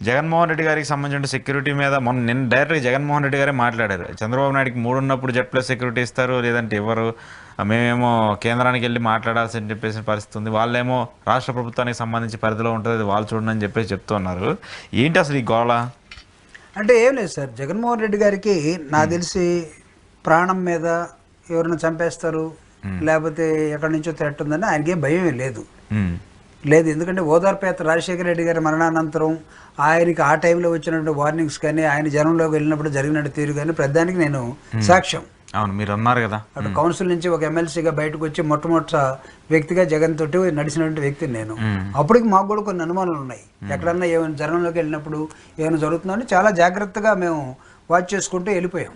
జగన్మోహన్ రెడ్డి గారికి సంబంధించిన సెక్యూరిటీ మీద నిన్న డైరెక్ట్గా జగన్మోహన్ రెడ్డి గారే మాట్లాడారు. చంద్రబాబు నాయుడికి 3 ఉన్నప్పుడు జెడ్+ సెక్యూరిటీ ఇస్తారు, లేదంటే ఇవ్వరు, మేమేమో కేంద్రానికి వెళ్ళి మాట్లాడాల్సి చెప్పేసిన పరిస్థితి ఉంది, వాళ్ళేమో రాష్ట్ర ప్రభుత్వానికి సంబంధించి పరిధిలో ఉంటుంది, అది వాళ్ళు చూడండి అని చెప్పేసి చెప్తున్నారు. ఏంటి అసలు ఈ గోళ? అంటే ఏం లేదు సార్, జగన్మోహన్ రెడ్డి గారికి నాకు తెలిసి ప్రాణం మీద ఎవరైనా చంపేస్తారు లేకపోతే ఎక్కడి నుంచో థ్రెట్ ఉందని ఆయనకేం భయం లేదు. ఎందుకంటే ఓదార్పేత రాజశేఖర రెడ్డి గారి మరణానంతరం ఆయనకి ఆ టైంలో వచ్చినటువంటి వార్నింగ్స్ కానీ ఆయన జనంలోకి వెళ్ళినప్పుడు జరిగినట్టు తీరు కానీ ప్రధానికి నేను సాక్ష్యం. అవును, మీరు అన్నారు కదా, అటు కౌన్సిల్ నుంచి ఒక ఎమ్మెల్సీగా బయటకు వచ్చి మొట్టమొదటి వ్యక్తిగా జగన్ తోటి నడిచినటువంటి వ్యక్తిని నేను. అప్పటికి మాకు కూడా కొన్ని అనుమానాలు ఉన్నాయి, ఎక్కడన్నా ఏమైనా జనంలోకి వెళ్ళినప్పుడు ఏమైనా జరుగుతుందని చాలా జాగ్రత్తగా మేము వాచ్ చేసుకుంటూ వెళ్ళిపోయాం.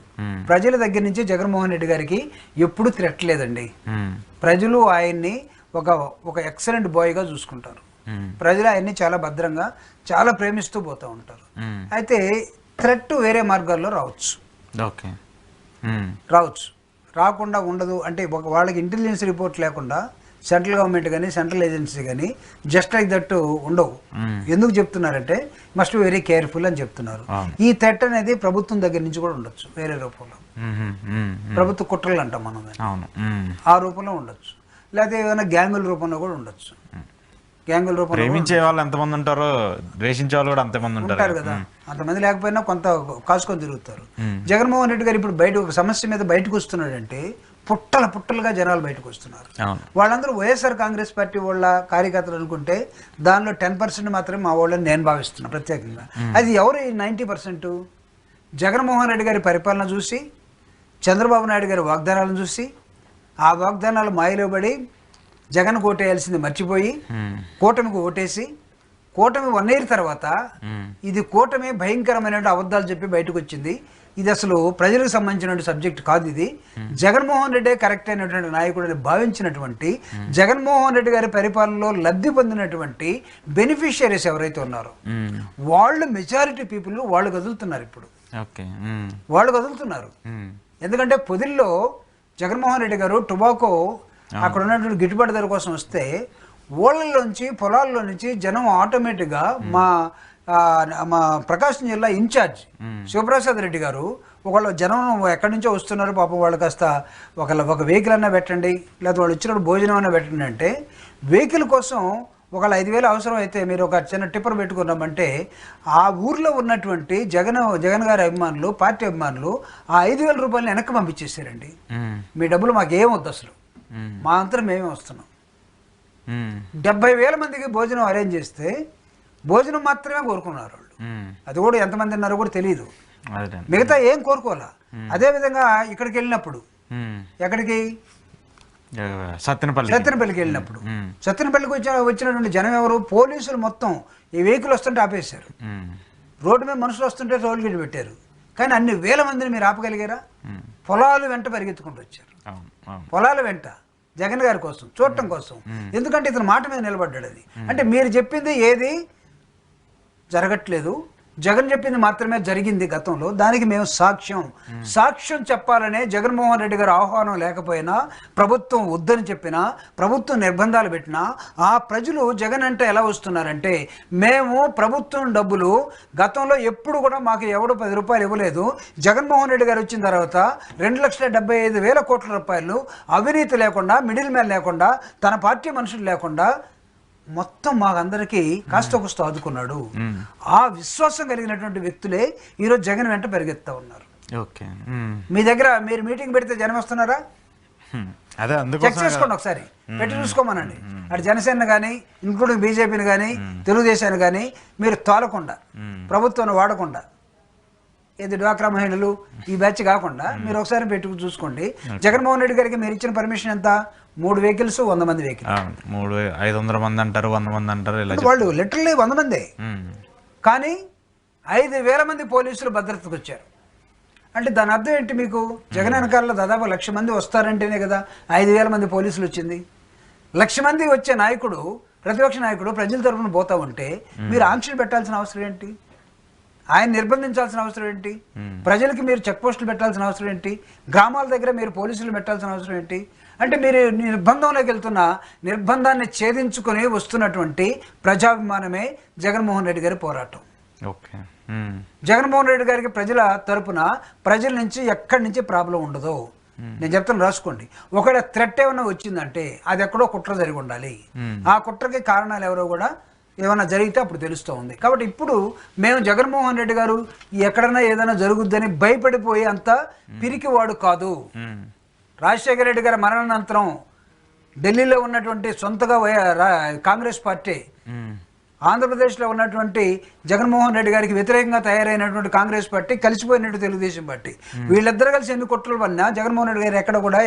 ప్రజల దగ్గర నుంచి జగన్మోహన్ రెడ్డి గారికి ఎప్పుడు థ్రెట్ లేదండి. ప్రజలు ఆయన్ని ఒక ఎక్సలెంట్ బాయ్గా చూసుకుంటారు. ప్రజలు ఆయన్ని చాలా భద్రంగా చాలా ప్రేమిస్తూ పోతూ ఉంటారు. అయితే థ్రెట్ వేరే మార్గాల్లో రావచ్చు, రాకుండా ఉండదు. అంటే వాళ్ళకి ఇంటెలిజెన్స్ రిపోర్ట్ లేకుండా సెంట్రల్ గవర్నమెంట్ కానీ సెంట్రల్ ఏజెన్సీ కానీ జస్ట్ లైక్ దట్ ఉండవు. ఎందుకు చెప్తున్నారంటే మస్ట్ వెరీ కేర్ఫుల్ అని చెప్తున్నారు. ఈ థ్రెట్ అనేది ప్రభుత్వం దగ్గర నుంచి కూడా ఉండొచ్చు, వేరే రూపంలో, ప్రభుత్వ కుట్రలు అంటాం మనం, ఆ రూపంలో ఉండొచ్చు, లేకపోతే ఏదైనా గ్యాంగుల రూపంలో కూడా ఉండొచ్చు. గ్యాంగుల రూపంలో ప్రేమించే వాళ్ళు ఎంతమంది ఉంటారో ద్వేషించే వాళ్ళు కూడా అంతమంది ఉంటారు కదా. అంతమంది లేకపోయినా కొంత కాసుకొని తిరుగుతారు. జగన్మోహన్ రెడ్డి గారు ఇప్పుడు బయట ఒక సమస్య మీద బయటకు వస్తున్నాడంటే పుట్టలుగా జనాలు బయటకు వస్తున్నారు. వాళ్ళందరూ వైఎస్ఆర్ కాంగ్రెస్ పార్టీ వాళ్ళ కార్యకర్తలు అనుకుంటే దానిలో 10% మాత్రమే మా వాళ్ళని నేను భావిస్తున్నా ప్రత్యేకంగా. అది ఎవరు 90%? జగన్మోహన్ రెడ్డి గారి పరిపాలన చూసి, చంద్రబాబు నాయుడు గారి వాగ్దానాలను చూసి, ఆ వాగ్దానాలు మాయలో పడి జగన్ ఓటేయాల్సింది మర్చిపోయి కూటమికి ఓటేసి, కూటమి 1 year తర్వాత ఇది కూటమి భయంకరమైన అబద్ధాలు చెప్పి బయటకు వచ్చింది, ఇది అసలు ప్రజలకు సంబంధించిన సబ్జెక్ట్ కాదు, ఇది జగన్మోహన్ రెడ్డి కరెక్ట్ అయినటువంటి నాయకుడిని భావించినటువంటి జగన్మోహన్ రెడ్డి గారి పరిపాలనలో లబ్ధి పొందినటువంటి బెనిఫిషియరీస్ ఎవరైతే ఉన్నారో వాళ్ళు మెజారిటీ పీపుల్ వాళ్ళు కదులుతున్నారు. ఇప్పుడు వాళ్ళు కదులుతున్నారు. ఎందుకంటే పొదిల్లో జగన్మోహన్ రెడ్డి గారు టొబాకో అక్కడ ఉన్నటువంటి గిట్టుబాటు ధర కోసం వస్తే ఊళ్ళలోంచి పొలాల్లో నుంచి జనం ఆటోమేటిక్గా మా ప్రకాశం జిల్లా ఇన్ఛార్జ్ శివప్రసాద్ రెడ్డి గారు ఒకళ్ళు జనం ఎక్కడి నుంచో వస్తున్నారు పాపం, వాళ్ళు కాస్త ఒక వెహికల్ అన్నా పెట్టండి, లేకపోతే వాళ్ళు ఇచ్చినప్పుడు భోజనం అన్నా పెట్టండి అంటే, వెహికల్ కోసం ఒకళ్ళు 5,000 అవసరం అయితే మీరు ఒక చిన్న టిప్పర్ పెట్టుకున్నామంటే ఆ ఊర్లో ఉన్నటువంటి జగన్ గారి అభిమానులు, పార్టీ అభిమానులు ఆ 5,000 రూపాయలు వెనక్కి పంపించేసారండి. మీ డబ్బులు మాకేమొద్దు, అసలు మా అంతరం మేమే వస్తున్నాం. 70,000 మందికి భోజనం అరేంజ్ చేస్తే భోజనం మాత్రమే కోరుకున్నారు వాళ్ళు. అది కూడా ఎంతమంది ఉన్నారో కూడా తెలియదు, మిగతా ఏం కోరుకోవాలా. అదేవిధంగా ఇక్కడికి వెళ్ళినప్పుడు, ఎక్కడికి సత్తెనపల్లికి వెళ్ళినప్పుడు, సత్తెనపల్లికి వచ్చినటువంటి జనం ఎవరు? పోలీసులు మొత్తం ఈ వెహికల్ వస్తుంటే ఆపేశారు. రోడ్డు మీద మనుషులు వస్తుంటే టోల్ గేట్ పెట్టారు. కానీ అన్ని వేల మందిని మీరు ఆపగలిగారా? పొలాలు వెంట పరిగెత్తుకుంటూ వచ్చారు, పొలాల వెంట జగన్ గారి కోసం చూడటం కోసం. ఎందుకంటే ఇతను మాట మీద నిలబడ్డాడు. అది అంటే మీరు చెప్పింది ఏది జరగట్లేదు, జగన్ చెప్పింది మాత్రమే జరిగింది గతంలో, దానికి మేము సాక్ష్యం చెప్పాలనే జగన్మోహన్ రెడ్డి గారు ఆహ్వానం లేకపోయినా, ప్రభుత్వం వద్దని చెప్పినా, ప్రభుత్వం నిర్బంధాలు పెట్టినా ఆ ప్రజలు జగన్ అంటే ఎలా వస్తున్నారంటే, మేము ప్రభుత్వం డబ్బులు గతంలో ఎప్పుడు కూడా మాకు ఎవడు 10 రూపాయలు ఇవ్వలేదు, జగన్మోహన్ రెడ్డి గారు వచ్చిన తర్వాత 2,75,000 కోట్ల రూపాయలు అవినీతి లేకుండా, మిడిల్ మ్యాన్ లేకుండా, తన పార్టీ మనుషులు లేకుండా మొత్తం మాకందరికీ కాస్త కూస్త ఆదుకున్నాడు. ఆ విశ్వాసం కలిగినటువంటి వ్యక్తులే ఈరోజు జగన్ వెంట పరిగెత్తా ఉన్నారు. మీ దగ్గర మీరు మీటింగ్ పెడితే జనం వస్తున్నారా? చెక్ చేసుకోండి ఒకసారి, పెట్టి చూసుకోమనండి. అటు జనసేన కానీ, ఇంక్లూడింగ్ బీజేపీని కానీ, తెలుగుదేశాన్ని కానీ మీరు తోలకుండా, ప్రభుత్వాన్ని వాడకుండా, ఏది డ్వాక్రా మహిళలు ఈ బ్యాచ్ కాకుండా మీరు ఒకసారి పెట్టుకు చూసుకోండి. జగన్మోహన్ రెడ్డి గారికి మీరు ఇచ్చిన పర్మిషన్ ఎంత? 3 వెహికల్స్, 100 మంది వెహికల్. 500 మంది అంటారు, 100 మంది అంటారు, వాళ్ళు లిటరల్లీ 100 మందే. కానీ 5,000 మంది పోలీసులు భద్రతకు వచ్చారు. అంటే దాని అర్థం ఏంటి మీకు? జగన్ వెనకాలలో దాదాపు 1,00,000 మంది వస్తారంటేనే కదా 5,000 మంది పోలీసులు వచ్చింది. 1,00,000 మంది వచ్చే నాయకుడు, ప్రతిపక్ష నాయకుడు ప్రజల తరఫున పోతా ఉంటే మీరు ఆంక్షలు పెట్టాల్సిన అవసరం ఏంటి? ఆయన నిర్బంధించాల్సిన అవసరం ఏంటి? ప్రజలకి మీరు చెక్ పోస్టులు పెట్టాల్సిన అవసరం ఏంటి? గ్రామాల దగ్గర మీరు పోలీసులు పెట్టాల్సిన అవసరం ఏంటి? అంటే మీరు నిర్బంధంలోకి వెళ్తున్న నిర్బంధాన్ని ఛేదించుకొని వస్తున్నటువంటి ప్రజాభిమానమే జగన్మోహన్ రెడ్డి గారి పోరాటం. ఓకే. జగన్మోహన్ రెడ్డి గారికి ప్రజల తరపున ప్రజల నుంచి ఎక్కడి నుంచి ప్రాబ్లం ఉండదు. నేను చెప్తాను, రాసుకోండి. ఒకవేళ థ్రెట్ ఏమైనా వచ్చిందంటే అది ఎక్కడో కుట్ర జరిగి ఉండాలి. ఆ కుట్రకి కారణాలు ఎవరో కూడా ఏమైనా జరిగితే అప్పుడు తెలుస్తూ ఉంది. కాబట్టి ఇప్పుడు మేము జగన్మోహన్ రెడ్డి గారు ఎక్కడైనా ఏదైనా జరుగుద్దని భయపడిపోయి అంత పిరికివాడు కాదు. రాజశేఖర రెడ్డి గారి మరణానంతరం ఢిల్లీలో ఉన్నటువంటి సొంతగా కాంగ్రెస్ పార్టీ, ఆంధ్రప్రదేశ్లో ఉన్నటువంటి జగన్మోహన్ రెడ్డి గారికి వ్యతిరేకంగా తయారైనటువంటి కాంగ్రెస్ పార్టీ, కలిసిపోయినట్టు తెలుగుదేశం పార్టీ, వీళ్ళిద్దరు కలిసి ఎన్ని కుట్రలు పడినా జగన్మోహన్ రెడ్డి గారు ఎక్కడ కూడా